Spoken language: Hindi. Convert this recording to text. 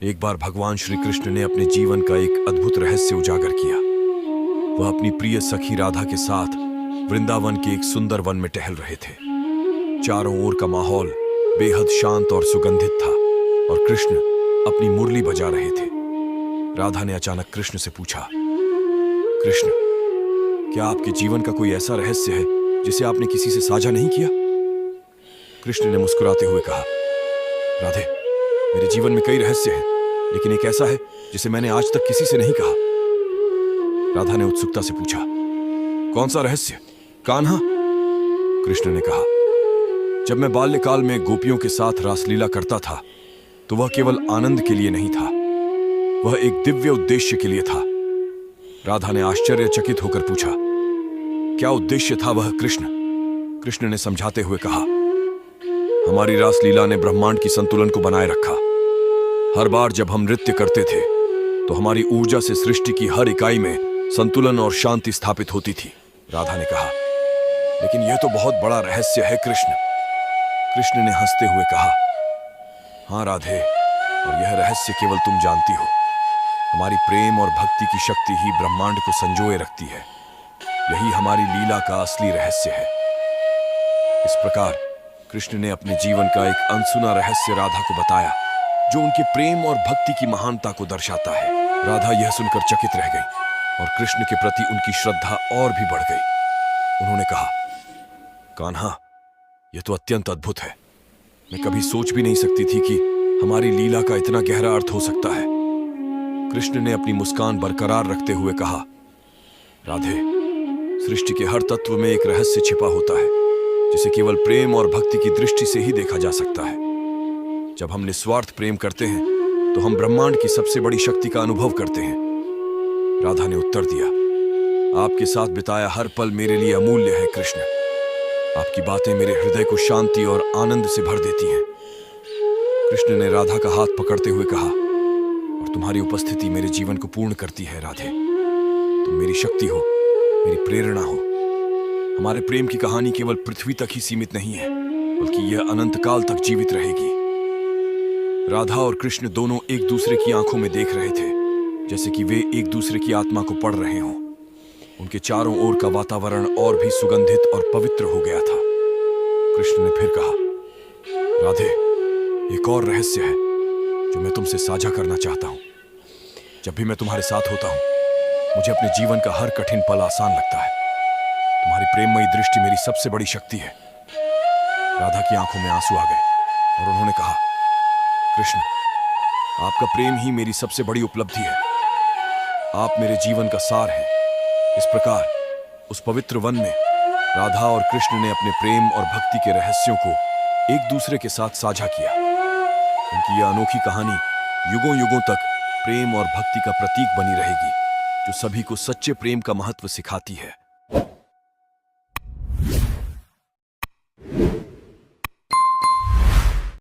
एक बार भगवान श्री कृष्ण ने अपने जीवन का एक अद्भुत रहस्य उजागर किया। वह अपनी प्रिय सखी राधा के साथ वृंदावन के एक सुंदर वन में टहल रहे थे। चारों ओर का माहौल बेहद शांत और सुगंधित था और कृष्ण अपनी मुरली बजा रहे थे। राधा ने अचानक कृष्ण से पूछा, कृष्ण, क्या आपके जीवन का कोई ऐसा रहस्य है जिसे आपने किसी से साझा नहीं किया? कृष्ण ने मुस्कुराते हुए कहा, राधे, मेरे जीवन में कई रहस्य हैं, लेकिन एक ऐसा है जिसे मैंने आज तक किसी से नहीं कहा। राधा ने उत्सुकता से पूछा, कौन सा रहस्य? कान्हा? कृष्ण ने कहा, जब मैं बाल्यकाल में गोपियों के साथ रासलीला करता था तो वह केवल आनंद के लिए नहीं था, वह एक दिव्य उद्देश्य के लिए था। राधा ने आश्चर्यचकित होकर पूछा, क्या उद्देश्य था वह कृष्ण? कृष्ण ने समझाते हुए कहा, हमारी रासलीला ने ब्रह्मांड की संतुलन को बनाए रखा। हर बार जब हम नृत्य करते थे तो हमारी ऊर्जा से सृष्टि की हर इकाई में संतुलन और शांति स्थापित होती थी। राधा ने कहा, लेकिन यह तो बहुत बड़ा रहस्य है कृष्ण। कृष्ण ने हंसते हुए कहा, हाँ राधे, और यह रहस्य केवल तुम जानती हो। हमारी प्रेम और भक्ति की शक्ति ही ब्रह्मांड को संजोए रखती है। यही हमारी लीला का असली रहस्य है। इस प्रकार कृष्ण ने अपने जीवन का एक अनसुना रहस्य राधा को बताया, जो उनके प्रेम और भक्ति की महानता को दर्शाता है। राधा यह सुनकर चकित रह गई और कृष्ण के प्रति उनकी श्रद्धा और भी बढ़ गई। उन्होंने कहा, कान्हा, यह तो अत्यंत अद्भुत है। मैं कभी सोच भी नहीं सकती थी कि हमारी लीला का इतना गहरा अर्थ हो सकता है। कृष्ण ने अपनी मुस्कान बरकरार रखते हुए कहा, राधे, सृष्टि के हर तत्व में एक रहस्य छिपा होता है जिसे केवल प्रेम और भक्ति की दृष्टि से ही देखा जा सकता है। जब हम निस्वार्थ प्रेम करते हैं तो हम ब्रह्मांड की सबसे बड़ी शक्ति का अनुभव करते हैं। राधा ने उत्तर दिया, आपके साथ बिताया हर पल मेरे लिए अमूल्य है कृष्ण। आपकी बातें मेरे हृदय को शांति और आनंद से भर देती हैं। कृष्ण ने राधा का हाथ पकड़ते हुए कहा, और तुम्हारी उपस्थिति मेरे जीवन को पूर्ण करती है राधे। तुम मेरी शक्ति हो, मेरी प्रेरणा हो। हमारे प्रेम की कहानी केवल पृथ्वी तक ही सीमित नहीं है, बल्कि यह अनंत काल तक जीवित रहेगी। राधा और कृष्ण दोनों एक दूसरे की आंखों में देख रहे थे, जैसे कि वे एक दूसरे की आत्मा को पढ़ रहे हों। उनके चारों ओर का वातावरण और भी सुगंधित और पवित्र हो गया था। कृष्ण ने फिर कहा, राधे, एक और रहस्य है जो मैं तुमसे साझा करना चाहता हूं। जब भी मैं तुम्हारे साथ होता हूं, मुझे अपने जीवन का हर कठिन पल आसान लगता है। तुम्हारी प्रेममयी दृष्टि मेरी सबसे बड़ी शक्ति है। राधा की आंखों में आंसू आ गए और उन्होंने कहा, कृष्ण, आपका प्रेम ही मेरी सबसे बड़ी उपलब्धि है। आप मेरे जीवन का सार हैं। इस प्रकार उस पवित्र वन में राधा और कृष्ण ने अपने प्रेम और भक्ति के रहस्यों को एक दूसरे के साथ साझा किया। उनकी यह अनोखी कहानी युगों युगों तक प्रेम और भक्ति का प्रतीक बनी रहेगी, जो सभी को सच्चे प्रेम का महत्व सिखाती है।